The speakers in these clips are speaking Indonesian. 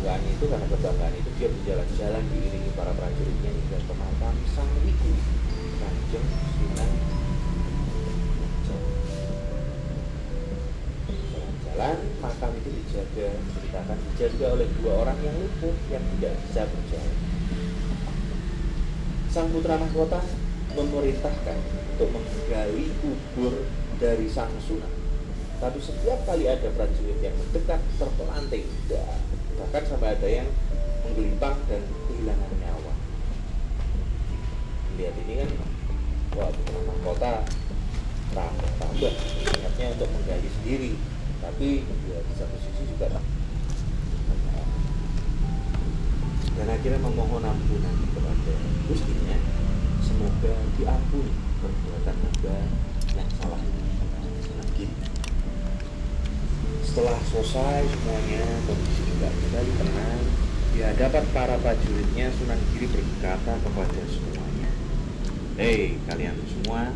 kebanggaannya itu, karena kebanggaan itu dia berjalan-jalan diiringi para prajuritnya hingga ke makam sang wiku Kanjeng Sunan. Jalan-jalan makam itu diceritakan dijaga oleh dua orang yang lumpuh yang tidak bisa berjalan. Sang putra mahkota memerintahkan untuk menggali kubur dari sang sunan. Tapi setiap kali ada prajurit yang mendekat terpelanting, bahkan sampai ada yang menggelimpang dan kehilangan nyawa. Lihat ini kan, wah, putra mahkota tambah niatnya untuk menggali sendiri, tapi ya, di satu sisi juga dan akhirnya memohon ampunan kepada Gustinya, semoga diampuni perbuatan hamba yang salah lagi. Setelah selesai semuanya, kondisi juga kembali tenang. Di hadapan para prajuritnya, Sunan Giri berkata kepada semuanya, "Hei kalian semua,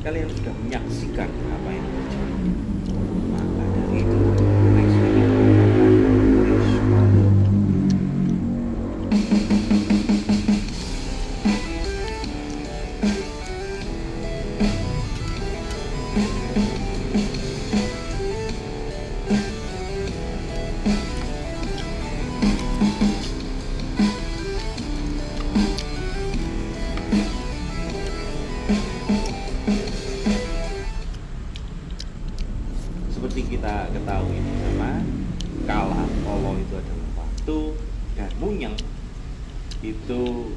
kalian sudah menyaksikan apa yang terjadi. Maka dari itu, seperti kita ketahui bersama, kala Allah itu adalah waktu, dan munyeng itu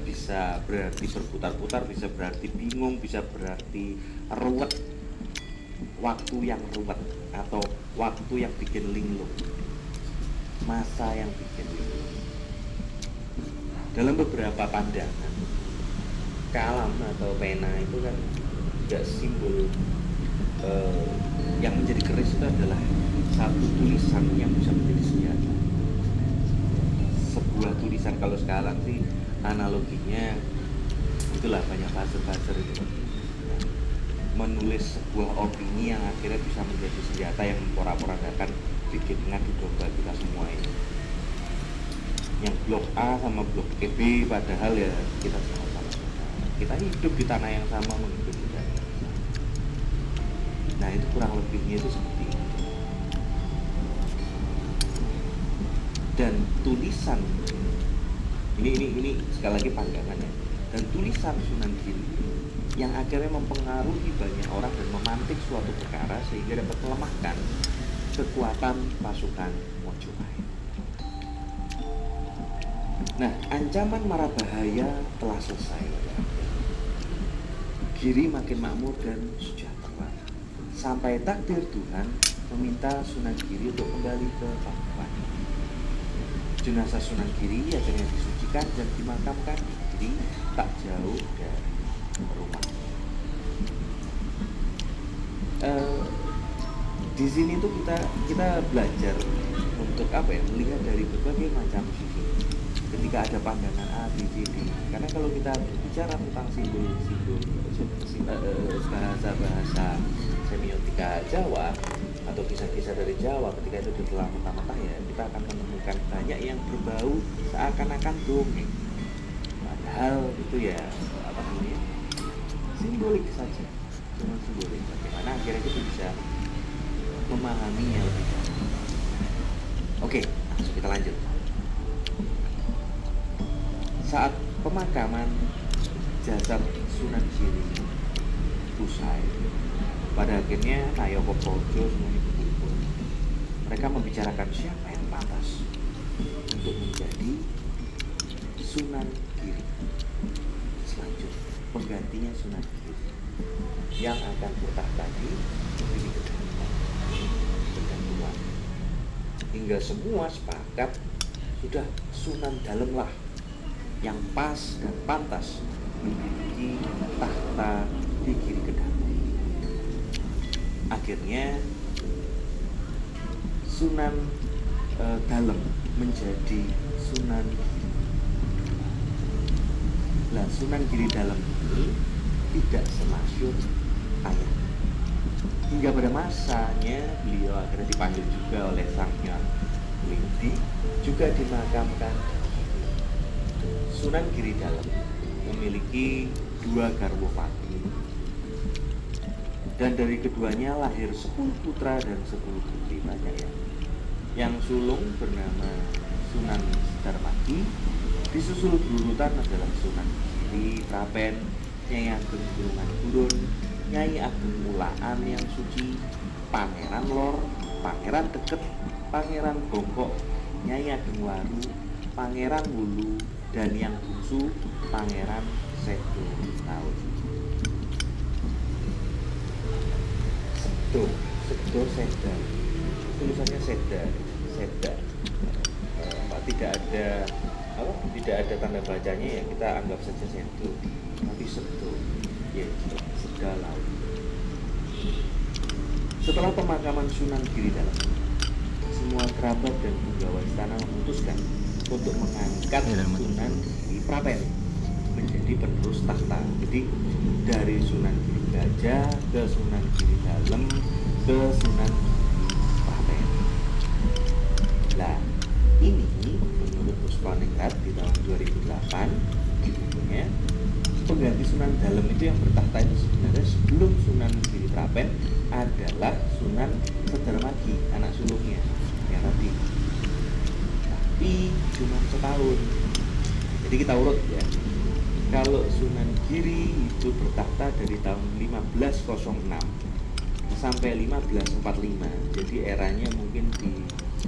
bisa berarti berputar-putar, bisa berarti bingung, bisa berarti ruwet, waktu yang ruwet atau waktu yang bikin linglung, masa yang bikin linglung. Dalam beberapa pandangan, kalam atau pena itu kan juga simbol yang menjadi keris itu adalah satu tulisan yang bisa menjadi senjata. Sebuah tulisan, kalau sekarang sih analoginya itulah banyak buzzer itu, menulis sebuah opini yang akhirnya bisa menjadi senjata yang memporak-porandakan bikin ngadu domba kita semua ini. Yang blok A sama blok B, padahal ya kita sama-sama, kita hidup di tanah yang sama, menghidup di tanah yang sama. Nah itu kurang lebihnya itu seperti itu. Dan tulisan ini sekali lagi pandangannya, dan tulisan Sunan Giri yang akhirnya mempengaruhi banyak orang dan memantik suatu perkara sehingga dapat melemahkan kekuatan pasukan Mojopahit. Nah, ancaman mara bahaya telah selesai. Giri makin makmur dan sejahtera, sampai takdir Tuhan meminta Sunan Giri untuk kembali ke Pakuan. Jenazah Sunan Giri akhirnya disucikan dan dimakamkan di tak jauh dari rumah. Di sini tuh kita belajar untuk apa ya, melihat dari berbagai macam sisi ketika ada pandangan A, B, C, D. Karena kalau kita bicara tentang simbol-simbol bahasa-bahasa semiotika Jawa atau kisah-kisah dari Jawa, ketika itu telah mentah-mentah ya, kita akan menemukan banyak yang berbau seakan-akan dongeng, padahal itu ya apa namanya, simbolik saja, cuma simbolik. Bagaimana akhirnya kita bisa memahaminya lebih jauh. Oke, langsung kita lanjut. Saat pemakaman jasad Sunan Giri usai, pada akhirnya Nayoko Projo semuanya berkumpul. Mereka membicarakan siapa yang pantas untuk menjadi Sunan Giri selanjutnya, penggantinya Sunan Giri yang akan bertahta di Giri Kedatuan. Hingga semua sepakat sudah Sunan Dalem lah yang pas dan pantas menduduki tahta di Giri Kedatuan. Akhirnya Sunan Dalem menjadi Sunan Giri. Nah, Sunan Giri Dalem ini tidak semasyhur ayah. Hingga pada masanya beliau akhirnya dipanggil juga oleh Sang Hyang Lindi juga dimakamkan Sunan Giri Dalem memiliki 2 garwa pati, dan dari keduanya lahir 10 putra dan 10 putri. Banyak ya. Yang sulung bernama Sunan Sedarmagi, disusul berurutan adalah Sunan Giri Prapen, Nyai Ageng Gurungan Gurun, Nyai Ageng Mulaan yang Suci, Pangeran Lor, Pangeran Deket, Pangeran Bongkok, Nyai Ageng Waru, Pangeran Wulu, dan yang bungsu Pangeran Sedo Taun. Sedo Seda, tulisannya Seda, tidak ada tanda bacanya, ya kita anggap saja Sedo, tapi Sedo, ya Seda Laut. Setelah pemakaman Sunan Giri Dalem, semua kerabat dan penggawa istana memutuskan untuk mengangkat Sunan Giri Prapen menjadi penerus tahta. Jadi dari Sunan Giri Gajah ke Sunan Giri Dalem ke Sunan Giri Prapen. Nah, ini menurut Puspaningrat di tahun 2008 judulnya, pengganti Sunan Dalem itu yang bertahta itu sebenarnya sebelum Sunan Giri Prapen adalah Sunan Sedarmagi, anak sulungnya yang tadi, tapi cuma setahun. Jadi kita urut ya. Kalau Sunan Giri itu bertahta dari tahun 1506 sampai 1545. Jadi eranya mungkin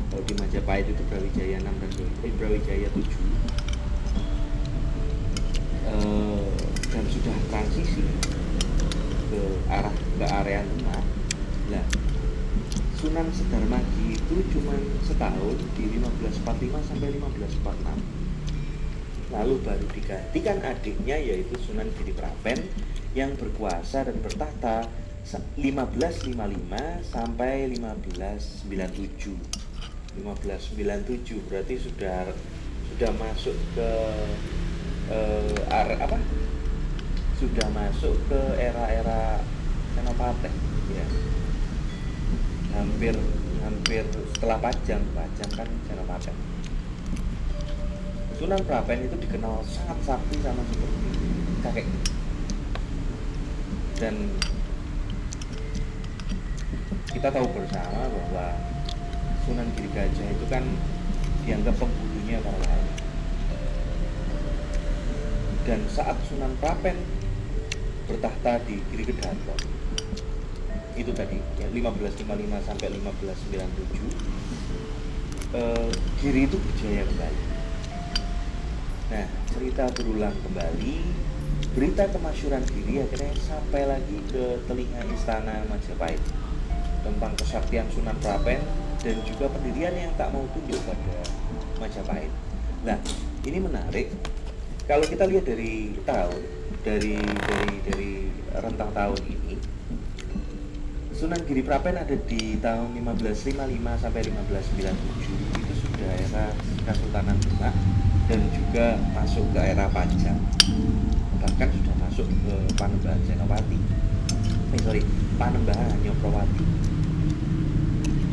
kalau di Majapahit itu Brawijaya 6 dan Brawijaya 7. Dan sudah transisi ke area Demak. Nah, Sunan Sedarmagi itu cuma setahun di 1545 sampai 1546. Lalu baru digantikan adiknya yaitu Sunan Giri Prapen yang berkuasa dan bertahta 1555 sampai 1597. 1597 berarti sudah masuk ke sudah masuk ke era Senopati ya. Hampir setelah Pajang kan Senopati. Sunan Prapen itu dikenal sangat sakti sama seperti kakek. Dan kita tahu bersama bahwa Sunan Giri Gajah itu kan dianggap pembunuhnya para wali. Dan saat Sunan Prapen bertahta di Giri Kedaton, itu tadi ya, 1555 sampai 1597, Giri itu berjaya kembali. Nah, cerita berulang kembali, berita kemasyhuran Giri akhirnya sampai lagi ke telinga istana Majapahit tentang kesaktian Sunan Prapen dan juga pendirian yang tak mau tunduk pada Majapahit. Nah, ini menarik. Kalau kita lihat dari rentang tahun ini, Sunan Giri Prapen ada di tahun 1555 sampai 1597. Itu sudah era Kesultanan Demak dan juga masuk ke era Pajang. Bahkan sudah masuk ke Panembahan Senopati. Panembahan Nyokropati.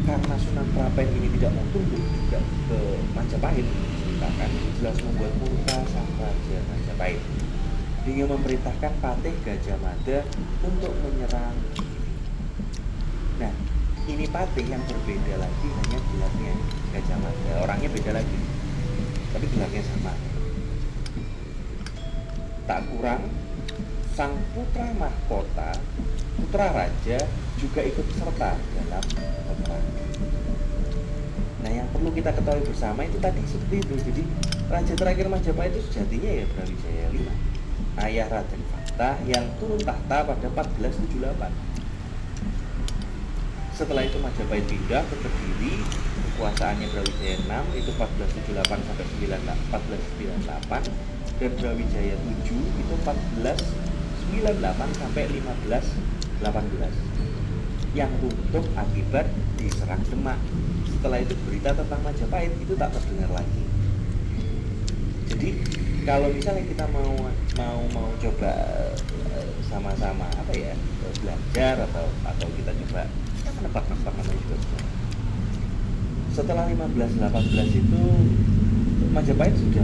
Karena Sunan Prapen ini tidak mau tunduk juga ke Majapahit, bahkan jelas membuat murka sang raja Majapahit hingga memerintahkan Patih Gajah Mada untuk menyerang. Nah, ini Patih yang berbeda lagi, hanya gelarnya Gajah Mada, orangnya beda lagi, tapi gelarnya sama. Tak kurang, sang putra mahkota, putra raja juga ikut serta dalam peperangan. Nah, yang perlu kita ketahui bersama itu tadi seperti itu. Jadi raja terakhir Majapahit itu sejatinya ya Brawijaya V, ayah Raden Fatah yang turun tahta pada 1478. Setelah itu Majapahit pindah ke Kediri, kekuasaannya Brawijaya 6 itu 1478 sampai 1498, dan Brawijaya 7 itu 1498 sampai 1518 yang runtuh akibat diserang Demak. Setelah itu berita tentang Majapahit itu tak terdengar lagi. Jadi kalau misalnya kita mau coba sama-sama belajar atau kita coba menebak-nebak namanya juga. Setelah 1518 itu Majapahit sudah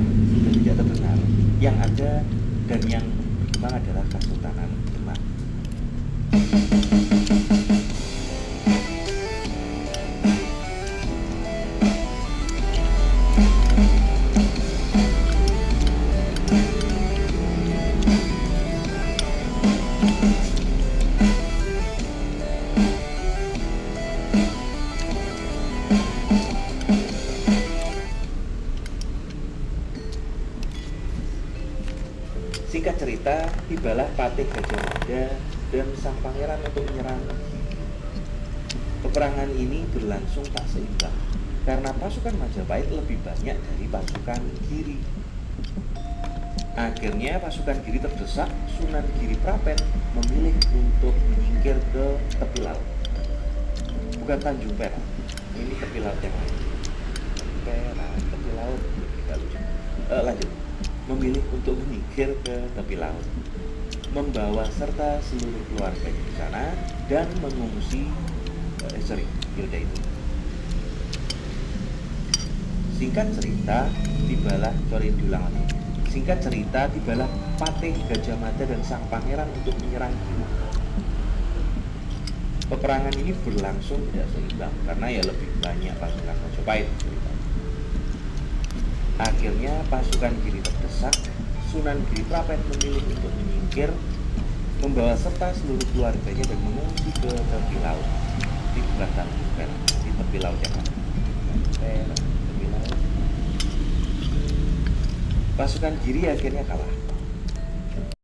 tidak terdengar. Yang ada dan yang berkembang adalah Kesultanan Demak. Singkat cerita, tibalah Patih Gajah Mada dan sang pangeran untuk menyerang. Peperangan ini berlangsung tak seimbang karena pasukan Majapahit lebih banyak dari pasukan Giri. Akhirnya pasukan Giri terdesak, Sunan Giri Prapen memilih untuk menyingkir ke tepi laut. Bukan Tanjung Perak, ini tepi laut yang lain. Perak, tepi laut, tidak lucu. Lanjut. Memilih untuk menyingkir ke tepi laut, membawa serta seluruh keluarganya di sana dan mengungsi Gilda itu. Singkat cerita, tibalah Patih Gajah Mada dan sang pangeran untuk menyerang Giri. Peperangan ini berlangsung tidak seimbang karena ya lebih banyak pasukan Majapahit. Akhirnya pasukan Giri terdesak, Sunan Giri Prapen memilih untuk menyingkir, membawa serta seluruh keluarganya dan mengungsi ke tepi laut. Di bukan Tanjung Perak, di tepi laut yang ada. Tepi laut. Pasukan Giri akhirnya kalah.